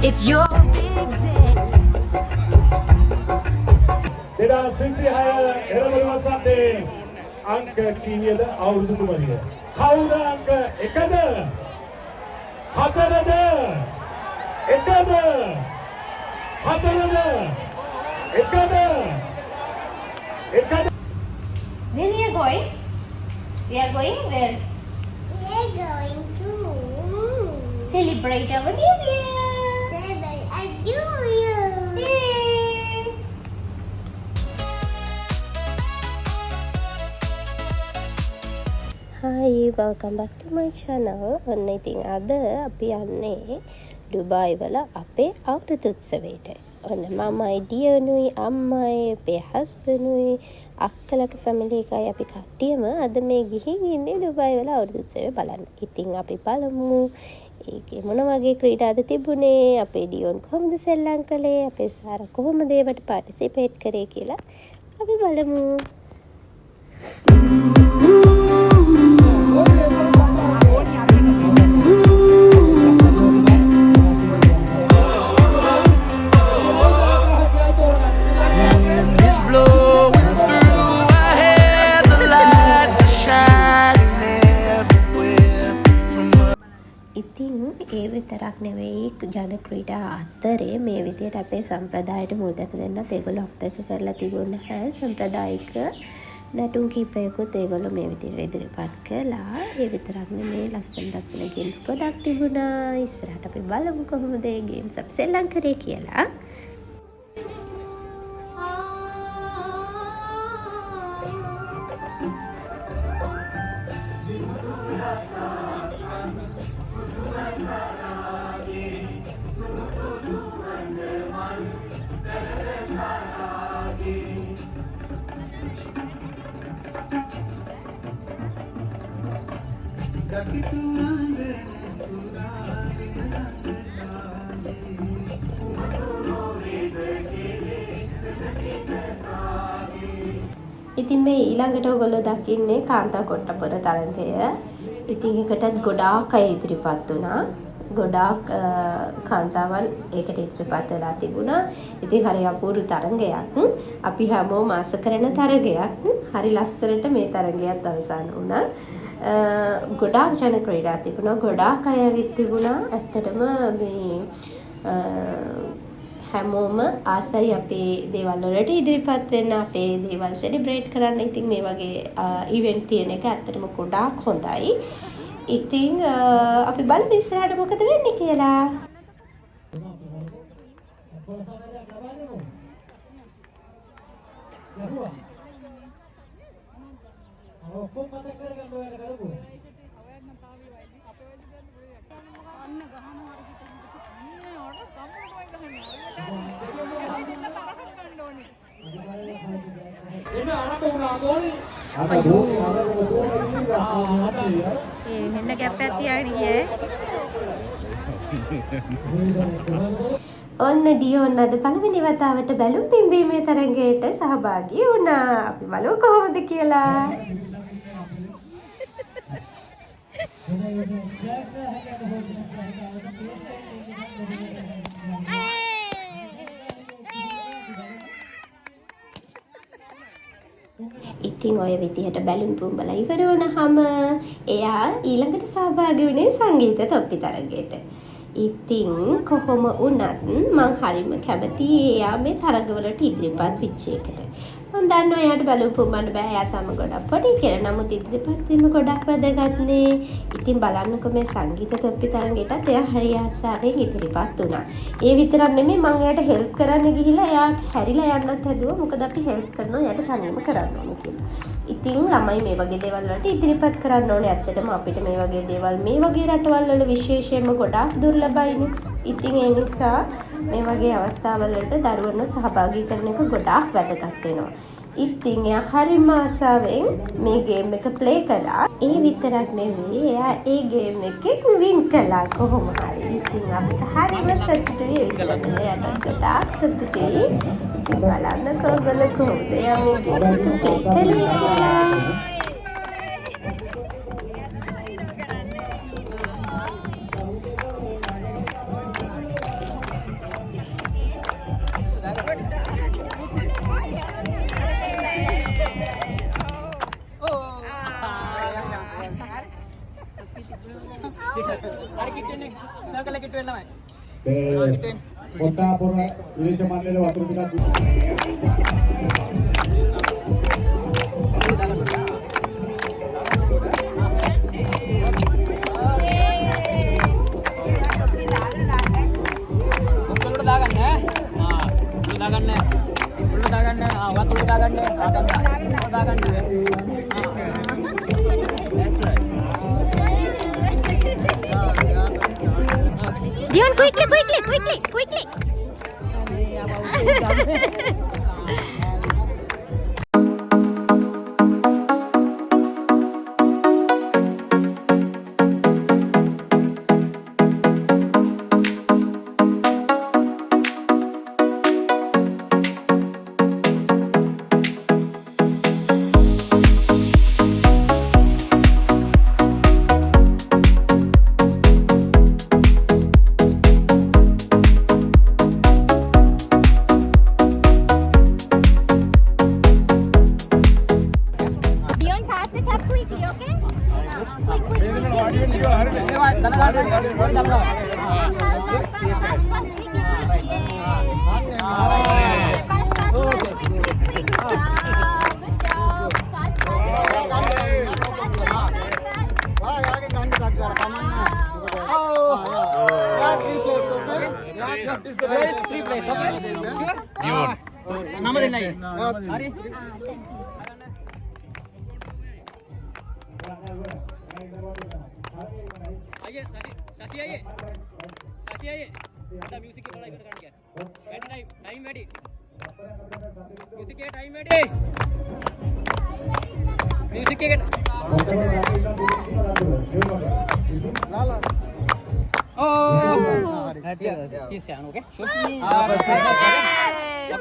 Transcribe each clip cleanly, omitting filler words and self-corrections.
It's your big day. 2026 එළවලු වසන්තේ අංක කීයද අවුරුදු කුමරිය? කවුද අංක 1ද 4ද 1ද 4ද 1ද 1ද Where we are going? We are going where? We are going to Celebrate our new year. celebrate a new year. Yay! Hi, welcome back to my channel. ඔන්න ඉතින් අද අපි යන්නේ ඩුබායි වල අපේ අවුරුදු උත්සවයට. ඔන්න මමයි දියනුයි අම්මයි අපේ හස්බන්ඩ්නුයි අක්කලගේ ෆැමිලි එකයි අපි කට්ටියම අද මේ ගිහින් ඉන්නේ ඩුබායි වල අවුරුදු උත්සවය බලන්න. ඉතින් අපි බලමු ඒකේ මොන වගේ ක්‍රීඩාද තිබුණේ, අපේ ඩියෝන් කොහොමද සෙල්ලම් කළේ, අපේ සාරා කොහොමද ඒවට පාටිසිපේට් කරේ කියලා අපි බලමු. ඉතින් ඒ විතරක් නෙවෙයි ජන ක්‍රීඩා අතරේ මේ විදියට අපේ සම්ප්‍රදායට මුල් තැන දෙන්නත් ඒගොල්ලෝ අමතක කරලා තිබුණා. සම්ප්‍රදායික නැටුම් කීපයකුත් ඒගොල්ලෝ මේ විදියට ඉදිරිපත් කළා. ඒ විතරක් නෙමෙයි ලස්සන ගේම්ස් ගොඩක් තිබුණා. ඉස්සරහට අපි බලමු කොහොමද ඒ ගේම්ස් අපි සෙල්ලම් කරේ කියලා. ඉතින් මේ ඊළඟට ඔයගොල්ලෝ දකින්නේ කාන්තා කොට්ටපොර තරඟය. ඉතින් ඒකටත් ගොඩාක් අය ඉදිරිපත් වුණා. ගොඩාක් කාන්තාවන් ඒකට ඉදිරිපත් වෙලා තිබුණා. ඉතින් හරි අපූර්ව තරඟයක්. අපි හැමෝම ආස කරන තරඟයක්. හරි ලස්සනට මේ තරඟයත් අවසන් වුණා. ගොඩාක් ජන ක්‍රීඩා තිබුණා. ගොඩාක් අය ඇවිත් තිබුණා. ඇත්තටම මේ හැමෝම ආසයි අපේ දේවල් වලට ඉදිරිපත් වෙන්න, අපේ දේවල් සෙලිබ්‍රේට් කරන්න. ඉතින් මේ වගේ ඉවෙන්ට් තියෙන එක ඇත්තටම ගොඩාක් හොඳයි. ඉතින් අපි බලමු ඉස්සරහට මොකද වෙන්නේ කියලා. හෙන්න කැප්පයක් තියාගෙන ගියේ. ඔන්න ඩියෝන් අද පළවෙනි වතාවට බැලුම් පිම්බීමේ තරඟයට සහභාගී වුණා. අපි බලමු කොහොමද කියලා. ඉතින් ඔය විදිහට බැලුම් පුම්බලා ඉවර වුණාම එයා ඊළඟට සහභාගී වුණේ සංගීත තොප්පි තරගයට. ඉතින් කොහොම වුණත් මං හරිම කැමතියි එයා මේ තරගවලට ඉදිරිපත් වෙච්ච එකට. මම දන්නවා එයාට බැලුම් පුම්බන්න බෑ. එයා තම ගොඩක් පොඩි කියලා. නමුත් ඉදිරිපත් වීම ගොඩක් වැදගත්නේ. ඉතින් බලන්නකෝ මේ සංගීත තොප්පි තරගයටත් එයා හරි ආසාවෙන් ඉදිරිපත් වුණා. ඒ විතරක් නෙමෙයි මම එයාට හෙල්ප් කරන්න ගිහිල්ලා එයා හැරිලා යන්නත් හැදුවා. මොකද අපි හෙල්ප් කරනවා එයාට තනියම කරන්න ඕනේ කියලා. ඉතින් ළමයි මේ වගේ දේවල් වලට ඉදිරිපත් කරන්න ඕනේ. ඇත්තටම අපිට මේ වගේ දේවල් මේ වගේ රටවල් වල විශේෂයෙන්ම ගොඩාක් දුර්ලභයිනේ. ඉතින් ඒ නිසා මේ වගේ අවස්ථාවල් වලට දරුවන්ව සහභාගී කරන එක ගොඩාක් වැදගත් වෙනවා. ඉතින් එයා හරිම ආසාවෙන් මේ ගේම් එක ප්ලේ කළා. ඒ විතරක් නෙවෙයි එයා ඒ ගේම් එකේ වින් කළා කොහොම හරි. ඉතින් අපිට හරිම සතුටුයි. ඒ විතරක් නෙවෙයි එයාට ගොඩාක් සතුටුයි. ඉතින් බලන්නකෝ ඔයගොල්ලෝ කොහොමද එයා මේ ගේම් එක ප්ලේ කළේ කියලා. පොට්ටාපොර විදේශ මණ්ඩලයේ වතුර ටිකක් Dion, quickly. Dion, pass the cup quickly, okay?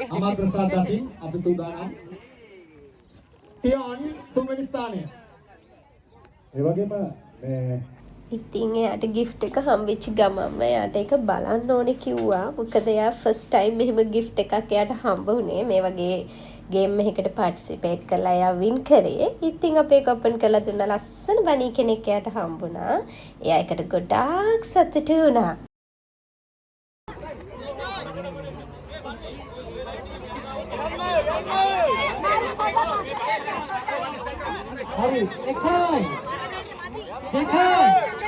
අමා ප්‍රසාද දකින් අපි තුදානම් ටියොන් තුන්වෙනි ස්ථානය. ඒ වගේම මේ ඉතින් එයාට ගිෆ්ට් එක හම්බෙච්ච ගමන්ම එයාට ඒක බලන්න ඕනේ කිව්වා. මොකද එයා ෆස්ට් ටයිම් මෙහෙම ගිෆ්ට් එකක් එයාට හම්බ වුණේ. මේ වගේ ගේම් එකකට පාටිසිපේට් කරලා එයා වින් කරේ. ඉතින් අපි ඒක ඕපන් කරලා දුන්නා. ලස්සන බණී කෙනෙක් එයාට හම්බුණා. එයා ඒකට ගොඩාක් සතුටු වුණා. හරි එකයි දෙකයි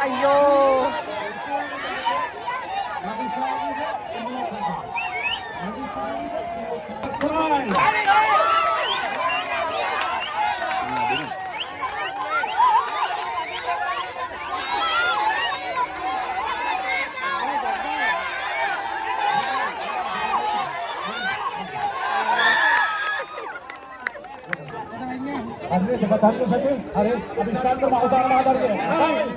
අයියෝ හරි දෙපත් හරි සචින් හරි අපි ස්ටාර්ට් කරමු අවසාන ආධාරය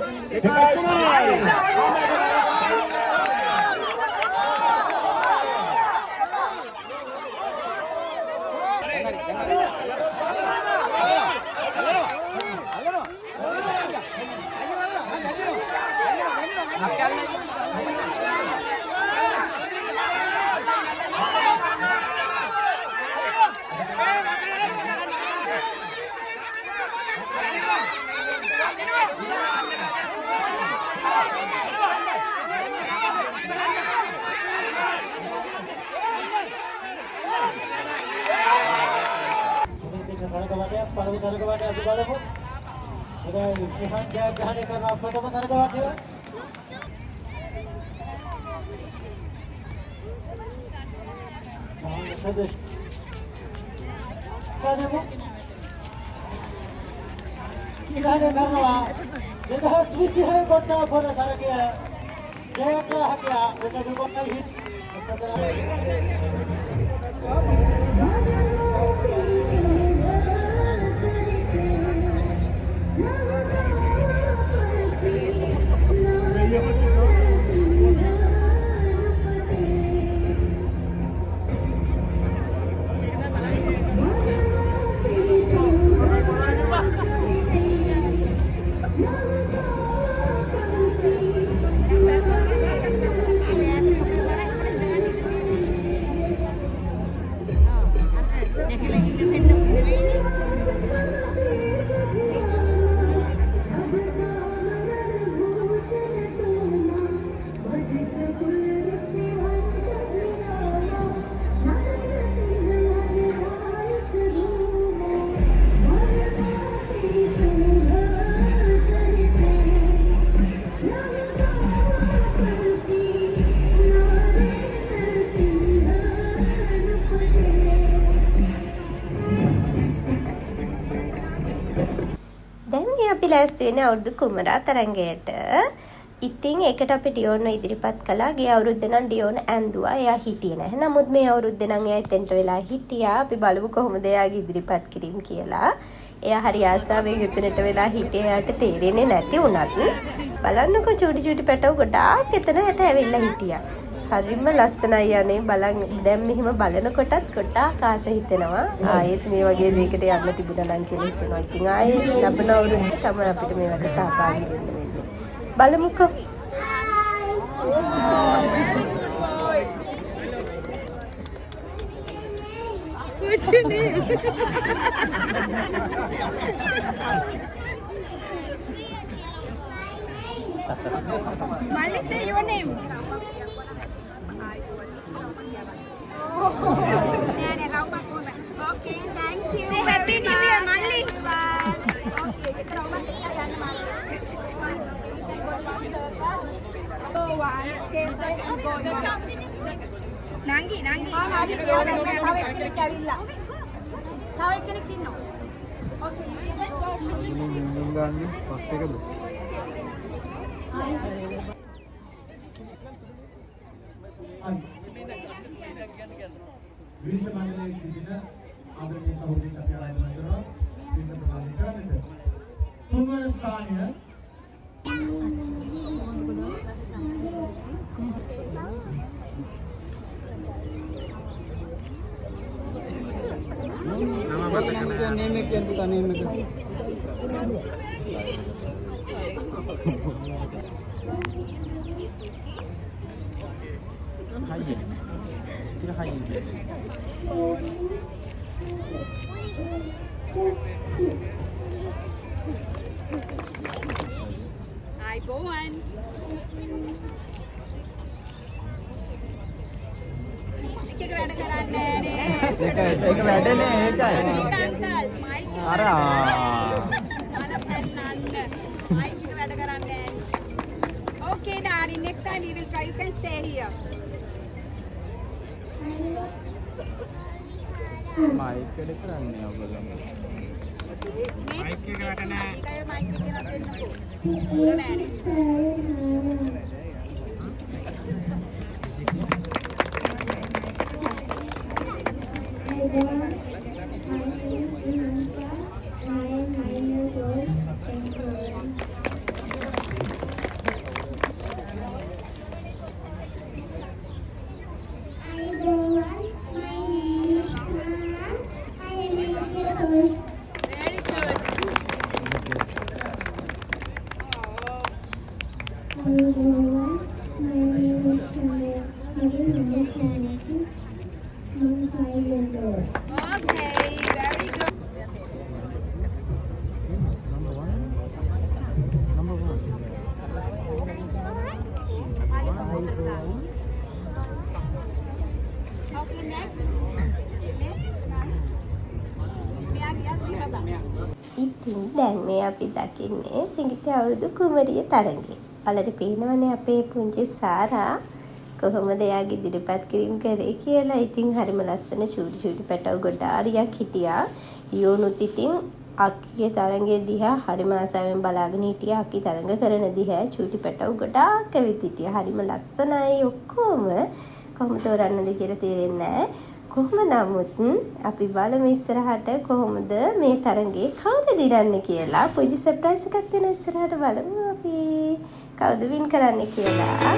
ලෑස්ති වෙන්නේ අවුරුදු කුමරා තරඟයට. ඉතින් ඒකට අපි ඩියෝන්ව ඉදිරිපත් කළා. ගිය අවුරුද්ද නම් ඩියෝන් ඇඳුවා. එයා හිටියේ නැහැ. නමුත් මේ අවුරුද්ද නම් එයා එතෙන්ට වෙලා හිටියා. අපි බලමු කොහොමද එයාගේ ඉදිරිපත් කිරීම කියලා. එයා හරි ආසාවෙන් එතනට වෙලා හිටියේ. එයාට තේරෙන්නේ නැති වුණත් බලන්නකෝ චූටි චූටි පැටව ගොඩාක් එතනට ඇවිල්ලා හිටියා. හරිම ලස්සනයි යන්නේ. බලන් දැන් මෙහෙම බලනකොටත් ගොඩාක් ආස හිතෙනවා. ආයෙත් මේ වගේ දෙයකට යන්න තිබුණා නම් කියලා හිතෙනවා. ඉතින් ආයෙත් ලබන අවුරුද්ද තමයි අපිට මේවට සහභාගී වෙන්න වෙන්නේ. බලමුකෝ. What's your name? Mali, say your name. Okay, thank you. Say Happy New Year, Mali. Nangi. විවිධ මණ්ඩලයේ සිටින ආදරණීය සහෝදරී අපි ආරාධනා කරනවා පින්න ප්‍රදාන කරන්නට. තුන්වන ස්ථානය Hi, Bowen. Kita ada kerana ni. ඒක වැඩනේ ඒකයි. අර Okay, darling. Next time we will try. You can stay here. Mic එක කරන්නේ ඔයගොල්ලෝ. Mic එක වැඩ නැහැ. Mic එක නෑ. ඉතින් දැන් මේ අපි දකින්නේ සිඟිති අවුරුදු කුමරිය තරඟය. බලට පේනවනේ අපේ පුංචි සාරා කොහොමද එයාගේ ඉදිරිපත් කිරීම කරේ කියලා. ඉතින් හරිම ලස්සන චූටි පැටව ගොඩාරියක් හිටියා. ඩියෝනුත් ඉතින් අක්කිගේ තරඟය දිහා හරිම ආසාවෙන් බලාගෙන හිටියා. අක්කි තරඟ කරන දිහා චූටි පැටව ගොඩාක් ඇවිත් හිටියා. හරිම ලස්සනයි. ඔක්කොම කොහොම තෝරන්නද කියලා තේරෙන්නේ නැහැ. කොහොම නමුත් අපි බලමු ඉස්සරහට කොහොමද මේ තරඟේ කවුද දිනන්නේ කියලා. පොඩි සර්ප්‍රයිස් එකක් දෙන ඉස්සරහට බලමු අපි කවුද වින් කරන්නේ කියලා.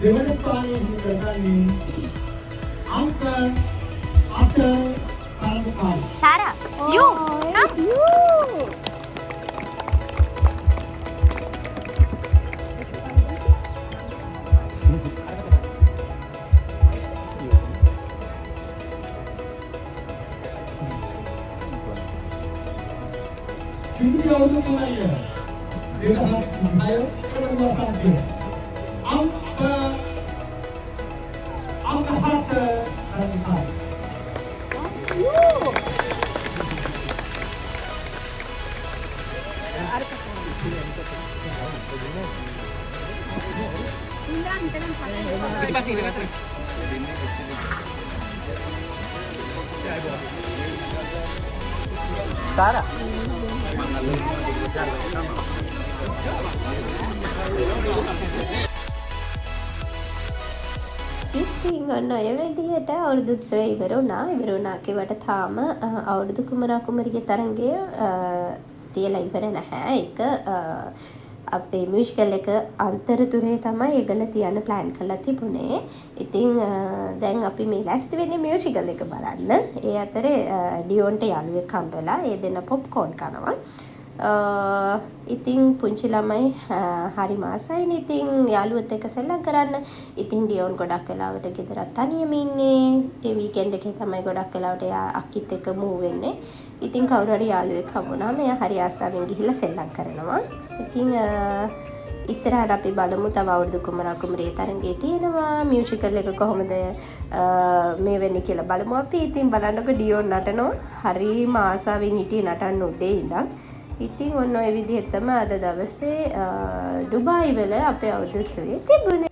දෙවන ස්ථානයේ හිමිකරන්නේ අංක 8 තරඟ කාලය. Sarah, you come. සිංහල අවුරුද්දේ 2006 වෙනිදා අංක 7 තරඟ කාලය. Sarah. ඉතින් ඔන්න ඔය විදිහට අවුරුදු උත්සවය ඉවර වුණා කිව්වට තාම අවුරුදු කුමරා කුමරිගේ තරඟය තියලා ඉවර නැහැ. ඒක අපේ මියුසිකල් එක අන්තරතුරේ තමයි ඒගොල්ලෝ තියන්න ප්ලෑන් කරලා තිබුණේ. ඉතින් දැන් අපි මේ ලෑස්ති වෙන්නේ මියුසිකල් එක බලන්න. ඒ අතරේ ඩියොන්ට යාළුවෙක් හම්බෙලා ඒ දෙන්න පොප්කෝන් කනවා. ඉතින් පුංචි ළමයි හරි මාසයිනේ. ඉතින් යාළුවොත් එක්ක සෙල්ලම් කරන්න. ඉතින් ඩියොන් ගොඩක් වෙලාවට ගෙදරත් තනියම ඉන්නේ. ඒ වීකෙන්ඩ් එකේ තමයි ගොඩක් වෙලාවට එයා අක්කිත් එක්ක මූව් වෙන්නේ. ඉතින් කවුරු හරි යාළුවෙක් හම්බුනහම එයා හරි ආසාවෙන් ගිහිල්ලා සෙල්ලම් කරනවා. ඉතින් ඉස්සරහට අපි බලමු තව අවුරුදු කුමරා කුමරිය තරඟේ තියෙනවා. මියුසිකල් එක කොහොමද මේ වෙන්නේ කියලා බලමු අපි. ඉතින් බලන්නකො ඩියොන් නටනවා. හරිම ආසාවෙන් හිටියේ නටන්න උදේ ඉඳන්. ඉතින් ඔන්න ඔය විදිහට තමයි අද දවසේ ඩුබායි වල අපේ අවුරුදු උත්සවය තිබුණේ.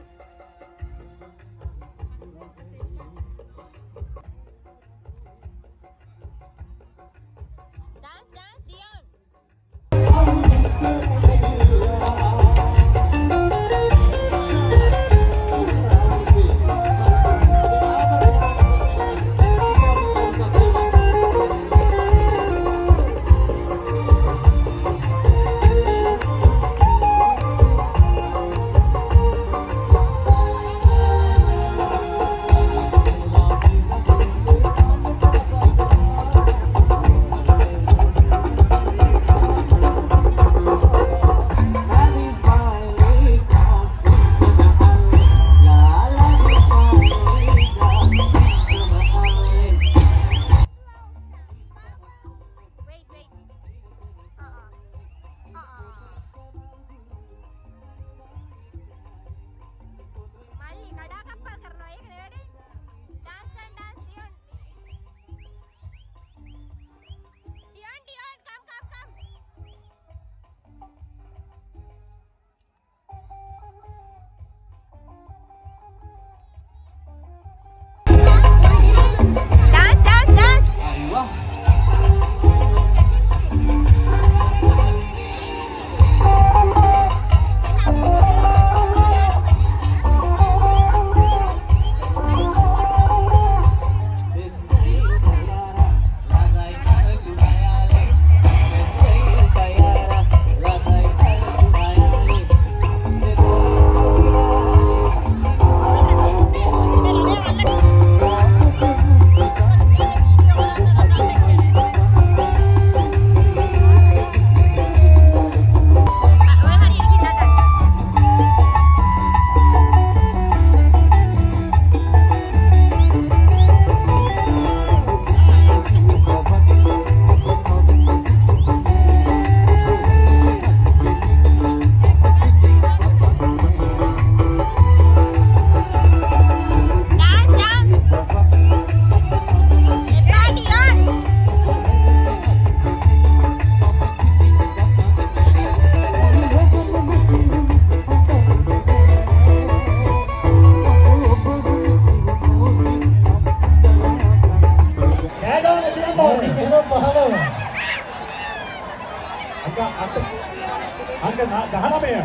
අංක 19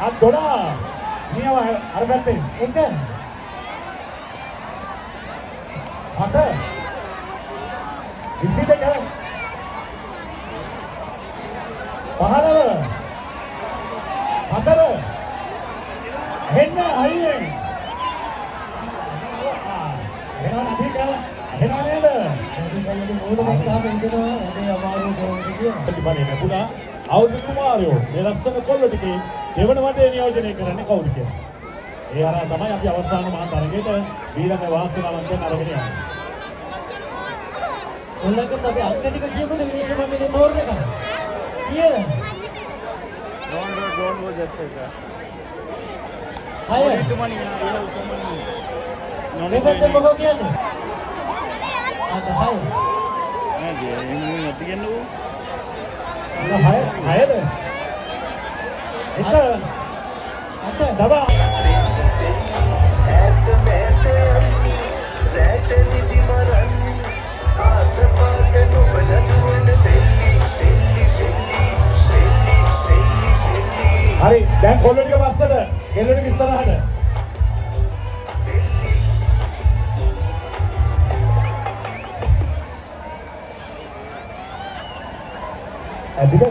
අත් 12 නියම අර පැත්තෙන් එක 8 22 15 4 හෙන්න අයියෙන් එහෙනම් අධික එහෙනම් නේද? අධිකයේදී මොන මේකම ඉඳනවා වැඩේ අමාරු දෙයක් කියලා. ප්‍රතිපලේ ලැබුණා. අවුරුදු කුමාරයෝ මේ ලස්සන කොල්ල ටිකේ දෙවන වටේ නියෝජනය කරන්නේ කවුද කියලා. ඒ අරා තමයි අපි අවසාන මහා තරගයට ඊළඟ වාසනාවන්තයන් අරගෙන යන්නේ. කොල්ලකට අපි අංක ටික කියමුද මේ මේ තෝරන එක? කියලා. Don't go that side. අය Need money, you have so money. මොකද මොකෝ කියන්නේ? අද හය. නෑ ජේ එහෙම නැති කියන්නකෝ. හයද? එක දබා හරි දැන් කොල්ල ටික පස්සට කෙල්ල ටික ඉස්සරහට ඇදිද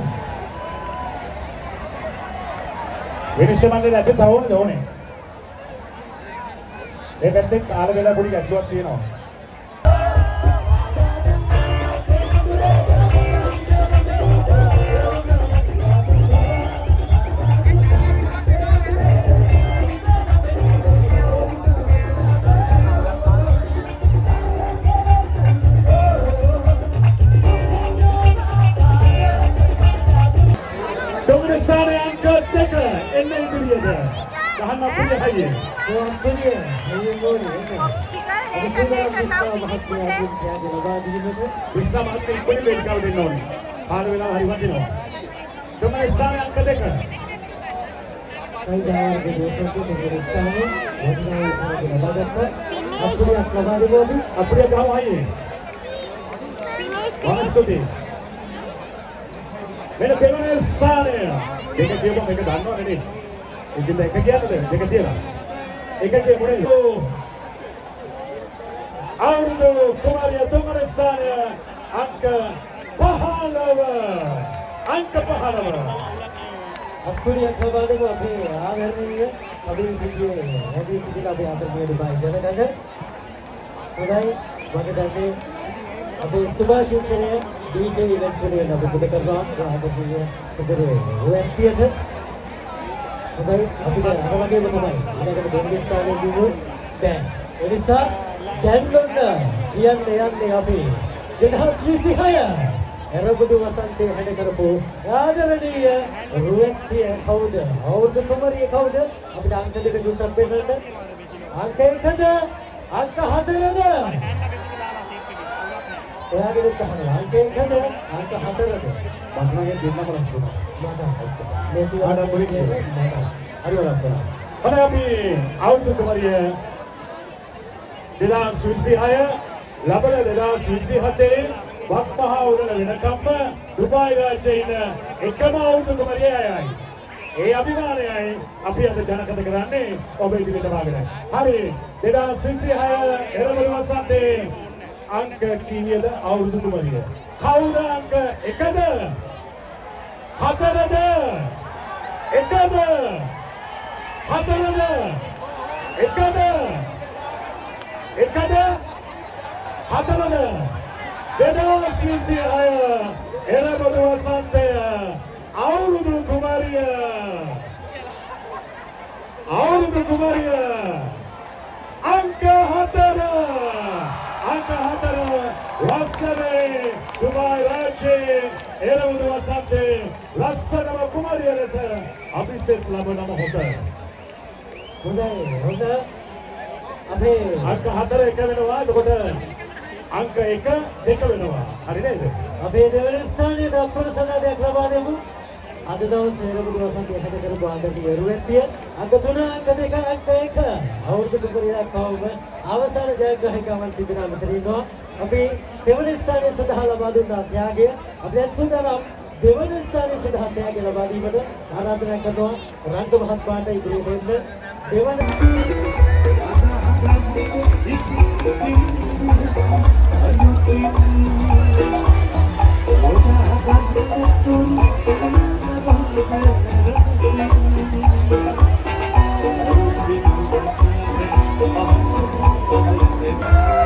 විනිශ්චය මණ්ඩලයේ ඇද තවෝනේ ඕනේ ඒ පැත්තේ කාල වෙලා පොඩි ගැටලුවක් තියෙනවා Tahan apa dia haye? Tuan punya, haye boleh. Bisa masuk ikut beli kau di nol. Hari bila hari mati nol. Cuma istana yang kedeka. Saya dah berdosa tu dengan istana. Orang yang berbadat tu. Apa dia kabar dia tu? Apa dia kau haye? Mana sudi? Mana kemana istana? Dekat dia pun mereka dah nol ni. Kita එක කියන්නද දෙක තියලා එක කිය මොනේද අවුරුදු කුමාරිය තුන්වන ස්ථානය අංක 15 අපුරිය කවදාද අපේ ආදරණීය අභිවෘද්ධියේ හැදී සිටින අපේ ආදරණීය දෙපායි ජනකද හොඳයි මගේ දැන්නේ අපේ සුභාශිංසනය ඩීජේ ඉවෙන්ට්ස් වලින් අපි පුද කරනවා ආදරණීය සුදරේ ඔයන්තියට හොඳයි අපිට අර වගේම තමයි ඊළඟට දෙන්නේ ස්ථානයේ දිනුවොත් දැන් ඒ නිසා දැන් යන්නේ අපි 2026 එරබුදු වසන්තේ හැඩ කරපු ආදරණීය රුවෙක්තිය කවුද අවුරුදු කුමරිය කවුද අපිට අංක දෙක දුන්නත් වෙනද අංක 1ද අංක 4ද ඔයාගේ දුක අහනවා අංක 1ද අංක 4ද බස්නාගේ දෙන්නම රස්සුනා මේ ආඩම් පොඩි හරි වලස්සන හරි අපි අවුරුදු කුමරිය 2026 ලබන 2027 වක්මහා උරල වෙනකම්ම දුබායි රාජ්‍යයේ ඉන්න එකම අවුරුදු කුමරියයි. ඒ අභිමානයයි අපි අද ජනකත කරන්නේ ඔබ ඉදිරියට වාගෙන. හරි 2026 එරවල වසන්තේ අංක කීයද අවුරුදු කුමරිය? කවුද අංක 1ද? 4ද? 1ද? 4ද? 1ද? 1ද? 4ද? 2026 එරබදු වසන්තය අවුරුදු කුමරිය අංක 4 වස්සරේ දුබායි රාජ්‍යයේ එරබදු වසන්තේ ලස්සනම කුමරිය ලෙස අභිෂේක ලබන මොහොත හොඳ අපේ අංක 4 එක වෙනවා එතකොට අංක 1 2 වෙනවා. හරි නේද? අපේ දෙවන ස්ථානයේ අපර සදාදයක් ලබා දෙමු. අද දවසේ එරබුදු වසන්තය හැද කරපු ආදරණීය රුවෙක්තිය අංක 3 අංක 2 අංක 1 අවුරුදු කුමරියක් කවම අවසාන ජයග්‍රාහකවන් තිබෙනා මෙතන ඉන්නවා. අපි දෙවන ස්ථානයේ සඳහා ලබා දුන්නා ත්‍යාගය. අපි දැන් සූදානම් දෙවන ස්ථානයේ සඳහා ත්‍යාගය ලබා දීමට ආරාධනා කරනවා රංග මහත්මයාට ඉදිරියට එන්න. දෙවන Thank you.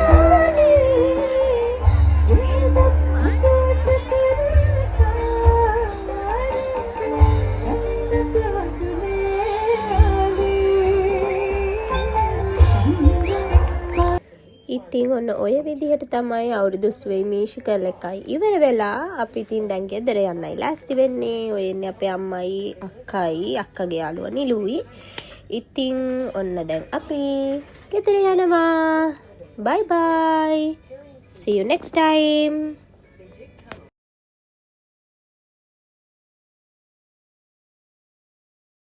ඉතින් ඔන්න ඔය විදිහට තමයි අවුරුදු 9 මියුසිකල් එකයි ඉවර වෙලා අපි ඉතින් දැන් ගෙදර යන්නයි ලෑස්ති වෙන්නේ. ඔය ඉන්නේ අපේ අම්මයි අක්කයි අක්කගේ යාළුවා නිලුයි. ඉතින් ඔන්න දැන් අපි ගෙදර යනවා. bye bye. See you next time.